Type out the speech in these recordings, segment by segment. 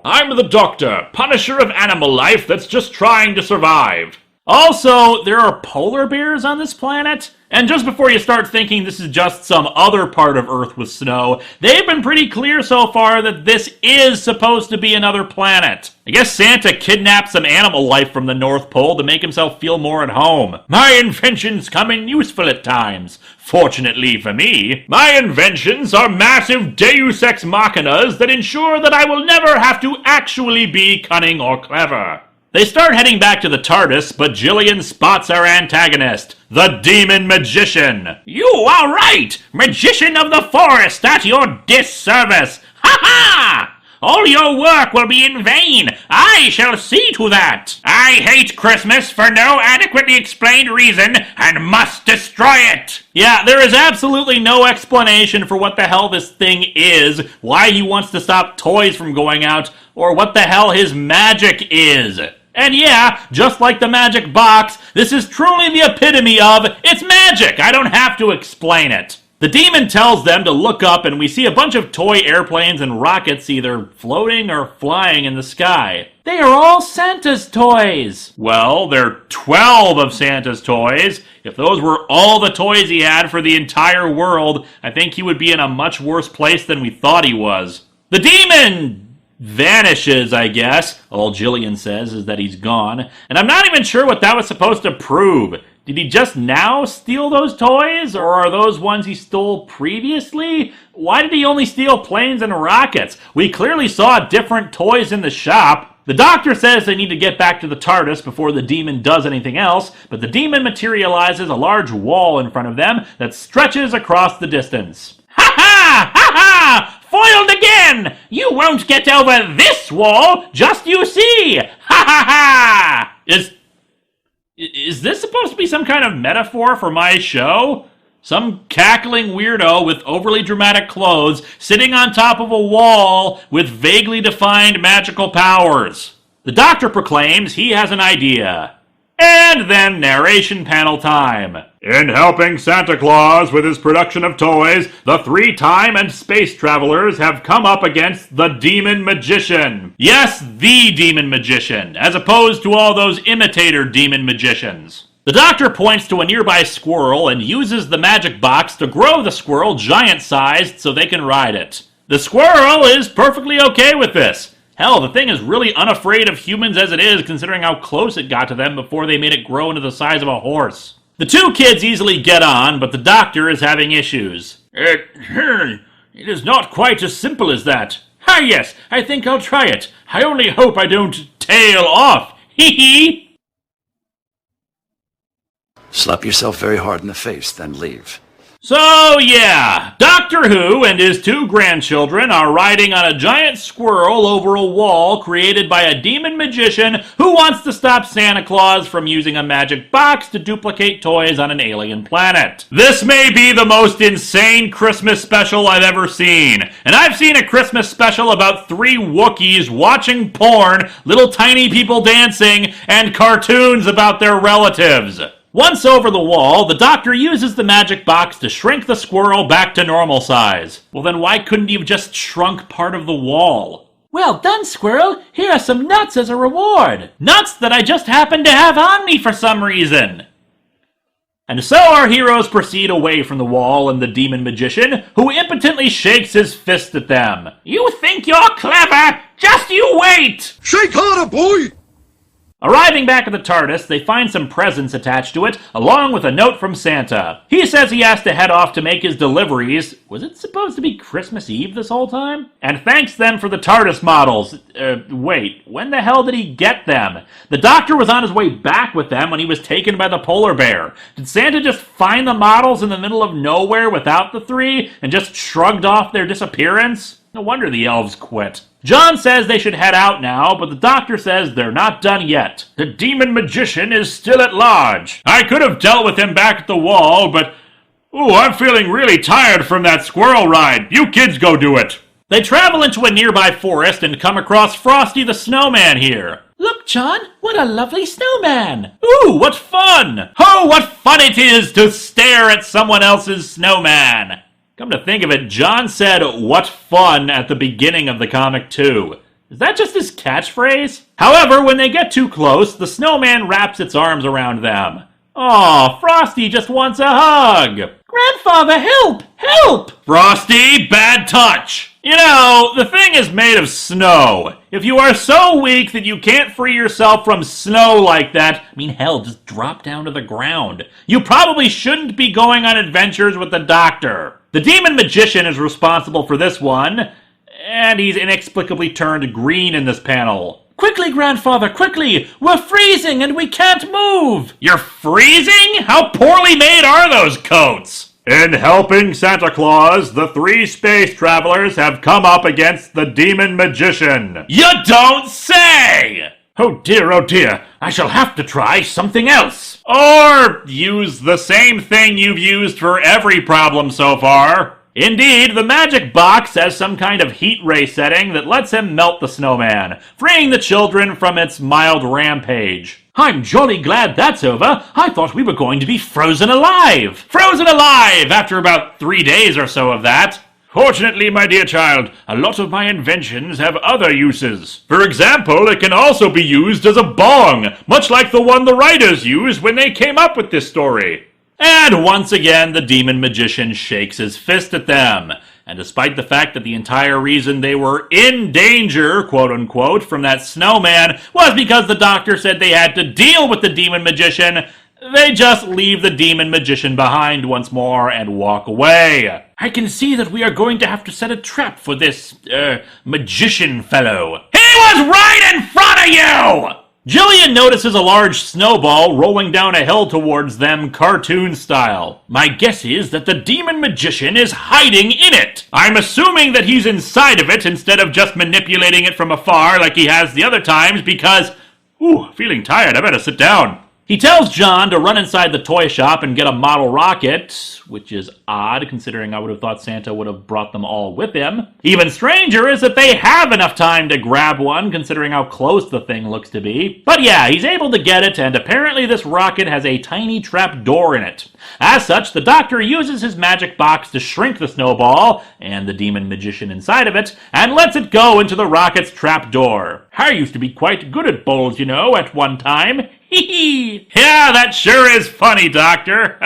now. I'm the Doctor, punisher of animal life that's just trying to survive. Also, there are polar bears on this planet, and just before you start thinking this is just some other part of Earth with snow, they've been pretty clear so far that this is supposed to be another planet. I guess Santa kidnapped some animal life from the North Pole to make himself feel more at home. My inventions come in useful at times. Fortunately for me, my inventions are massive deus ex machinas that ensure that I will never have to actually be cunning or clever. They start heading back to the TARDIS, but Jillian spots our antagonist, the Demon Magician. You are right! Magician of the Forest at your disservice! Ha ha! All your work will be in vain. I shall see to that. I hate Christmas for no adequately explained reason and must destroy it. Yeah, there is absolutely no explanation for what the hell this thing is, why he wants to stop toys from going out, or what the hell his magic is. And yeah, just like the magic box, this is truly the epitome of, it's magic, I don't have to explain it. The demon tells them to look up and we see a bunch of toy airplanes and rockets either floating or flying in the sky. They are all Santa's toys! Well, they're 12 of Santa's toys. If those were all the toys he had for the entire world, I think he would be in a much worse place than we thought he was. The demon vanishes, I guess. All Jillian says is that he's gone. And I'm not even sure what that was supposed to prove. Did he just now steal those toys? Or are those ones he stole previously? Why did he only steal planes and rockets? We clearly saw different toys in the shop. The Doctor says they need to get back to the TARDIS before the demon does anything else, but the demon materializes a large wall in front of them that stretches across the distance. Ha ha! Ha ha! Foiled again! You won't get over this wall, just you see! Ha ha ha! Is this supposed to be some kind of metaphor for my show? Some cackling weirdo with overly dramatic clothes sitting on top of a wall with vaguely defined magical powers. The Doctor proclaims he has an idea. And then narration panel time. In helping Santa Claus with his production of toys, the 3 time and space travelers have come up against the Demon Magician. Yes, the Demon Magician, as opposed to all those imitator demon magicians. The Doctor points to a nearby squirrel and uses the magic box to grow the squirrel giant-sized so they can ride it. The squirrel is perfectly okay with this. Hell, the thing is really unafraid of humans as it is, considering how close it got to them before they made it grow into the size of a horse. The 2 kids easily get on, but the Doctor is having issues. It is not quite as simple as that. Ah yes, I think I'll try it. I only hope I don't tail off. Hee hee! Slap yourself very hard in the face, then leave. So yeah, Doctor Who and his 2 grandchildren are riding on a giant squirrel over a wall created by a demon magician who wants to stop Santa Claus from using a magic box to duplicate toys on an alien planet. This may be the most insane Christmas special I've ever seen. And I've seen a Christmas special about 3 Wookiees watching porn, little tiny people dancing, and cartoons about their relatives. Once over the wall, the Doctor uses the magic box to shrink the squirrel back to normal size. Well then why couldn't he have just shrunk part of the wall? Well done, squirrel! Here are some nuts as a reward! Nuts that I just happen to have on me for some reason! And so our heroes proceed away from the wall and the demon magician, who impotently shakes his fist at them. You think you're clever? Just you wait! Shake harder, boy! Arriving back at the TARDIS, they find some presents attached to it, along with a note from Santa. He says he has to head off to make his deliveries. Was it supposed to be Christmas Eve this whole time? And thanks them for the TARDIS models. Wait, when the hell did he get them? The Doctor was on his way back with them when he was taken by the polar bear. Did Santa just find the models in the middle of nowhere without the 3 and just shrugged off their disappearance? No wonder the elves quit. John says they should head out now, but the Doctor says they're not done yet. The demon magician is still at large. I could have dealt with him back at the wall, but... ooh, I'm feeling really tired from that squirrel ride. You kids go do it. They travel into a nearby forest and come across Frosty the Snowman here. Look, John, what a lovely snowman! Ooh, what fun! Oh, what fun it is to stare at someone else's snowman! Come to think of it, John said, what fun, at the beginning of the comic too. Is that just his catchphrase? However, when they get too close, the snowman wraps its arms around them. Aw, Frosty just wants a hug. Grandfather, help! Help! Frosty, bad touch! You know, the thing is made of snow. If you are so weak that you can't free yourself from snow like that, hell, just drop down to the ground. You probably shouldn't be going on adventures with the doctor. The demon magician is responsible for this one, and he's inexplicably turned green in this panel. Quickly, Grandfather, quickly! We're freezing and we can't move! You're freezing? How poorly made are those coats? In helping Santa Claus, the 3 space travelers have come up against the demon magician. You don't say! Oh dear, I shall have to try something else. Or use the same thing you've used for every problem so far. Indeed, the magic box has some kind of heat ray setting that lets him melt the snowman, freeing the children from its mild rampage. I'm jolly glad that's over. I thought we were going to be frozen alive. Frozen alive after about 3 days or so of that. Fortunately, my dear child, a lot of my inventions have other uses. For example, it can also be used as a bong, much like the one the writers used when they came up with this story. And once again, the demon magician shakes his fist at them. And despite the fact that the entire reason they were in danger, quote-unquote, from that snowman was because the doctor said they had to deal with the demon magician, they just leave the demon magician behind once more and walk away. I can see that we are going to have to set a trap for this, magician fellow. He was right in front of you! Jillian notices a large snowball rolling down a hill towards them, cartoon style. My guess is that the demon magician is hiding in it. I'm assuming that he's inside of it instead of just manipulating it from afar like he has the other times because... feeling tired, I better sit down. He tells John to run inside the toy shop and get a model rocket, which is odd considering I would have thought Santa would have brought them all with him. Even stranger is that they have enough time to grab one considering how close the thing looks to be. But yeah, he's able to get it, and apparently this rocket has a tiny trap door in it. As such, the doctor uses his magic box to shrink the snowball, and the demon magician inside of it, and lets it go into the rocket's trap door. I used to be quite good at bowls, you know, at one time. Hee. Yeah, that sure is funny, Doctor.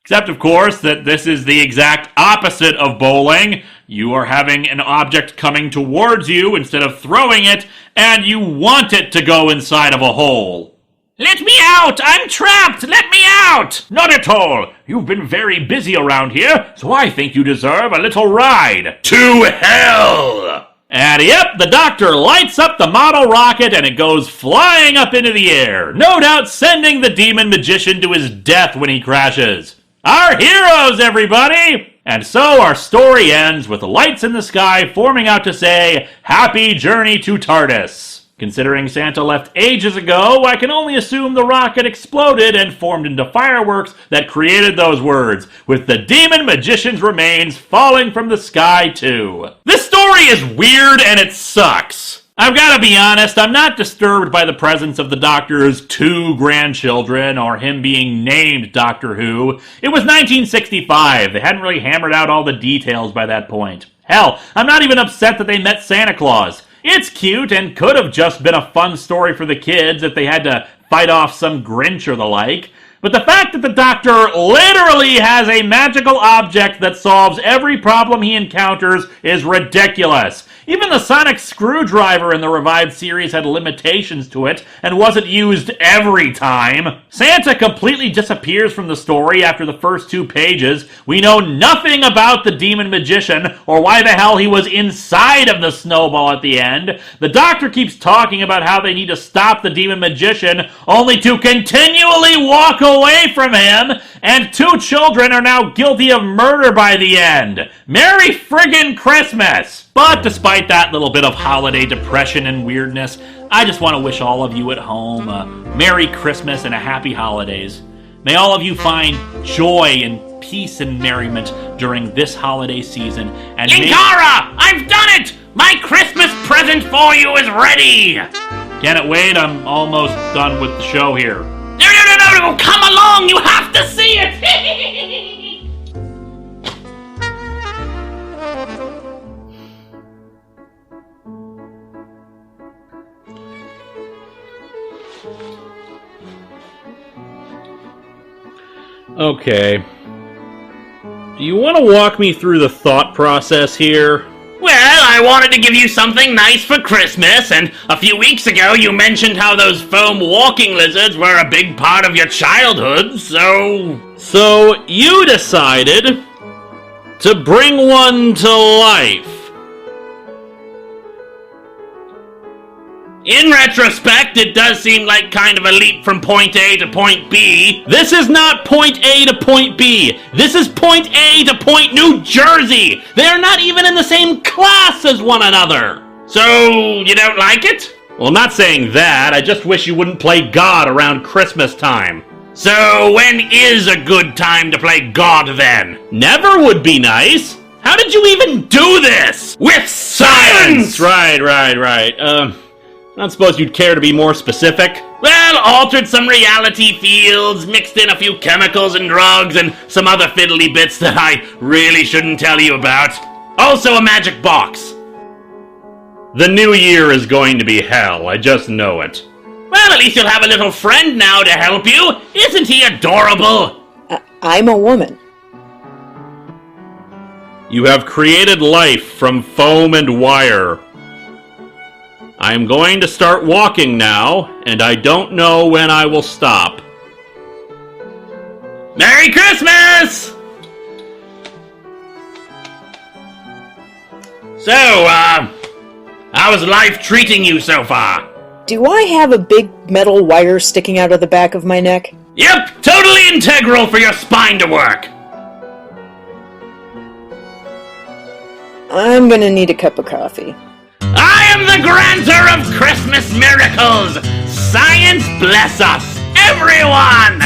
Except, of course, that this is the exact opposite of bowling. You are having an object coming towards you instead of throwing it, and you want it to go inside of a hole. Let me out! I'm trapped! Let me out! Not at all! You've been very busy around here, so I think you deserve a little ride. To hell! And yep, the doctor lights up the model rocket and it goes flying up into the air, no doubt sending the demon magician to his death when he crashes. Our heroes, everybody! And so our story ends with the lights in the sky forming out to say, Happy Journey to TARDIS. Considering Santa left ages ago, I can only assume the rocket exploded and formed into fireworks that created those words, with the demon magician's remains falling from the sky too. This story is weird and it sucks. I've got to be honest, I'm not disturbed by the presence of the Doctor's 2 grandchildren or him being named Doctor Who. It was 1965. They hadn't really hammered out all the details by that point. Hell, I'm not even upset that they met Santa Claus. It's cute and could have just been a fun story for the kids if they had to fight off some Grinch or the like. But the fact that the Doctor literally has a magical object that solves every problem he encounters is ridiculous. Even the sonic screwdriver in the revived series had limitations to it and wasn't used every time. Santa completely disappears from the story after the first 2 pages. We know nothing about the demon magician or why the hell he was inside of the snowball at the end. The Doctor keeps talking about how they need to stop the demon magician only to continually walk away from him, and 2 children are now guilty of murder by the end. Merry friggin' Christmas! But despite that little bit of holiday depression and weirdness, I just want to wish all of you at home a Merry Christmas and a Happy Holidays. May all of you find joy and peace and merriment during this holiday season. And Linkara! I've done it! My Christmas present for you is ready! Can't wait, I'm almost done with the show here. No, come along, you have to see it! Okay. Do you want to walk me through the thought process here? Well, I wanted to give you something nice for Christmas, and a few weeks ago you mentioned how those foam walking lizards were a big part of your childhood, so... So, you decided to bring one to life. In retrospect, it does seem like kind of a leap from point A to point B. This is not point A to point B. This is point A to point New Jersey. They are not even in the same class as one another. So, you don't like it? Well, I'm not saying that. I just wish you wouldn't play God around Christmas time. So, when is a good time to play God then? Never would be nice. How did you even do this? With science! Right. I don't suppose you'd care to be more specific? Well, altered some reality fields, mixed in a few chemicals and drugs, and some other fiddly bits that I really shouldn't tell you about. Also a magic box. The new year is going to be hell, I just know it. Well, at least you'll have a little friend now to help you. Isn't he adorable? I'm a woman. You have created life from foam and wire. I am going to start walking now, and I don't know when I will stop. Merry Christmas! So, how's life treating you so far? Do I have a big metal wire sticking out of the back of my neck? Yep, totally integral for your spine to work. I'm gonna need a cup of coffee. I am the granter of Christmas miracles! Science bless us, everyone!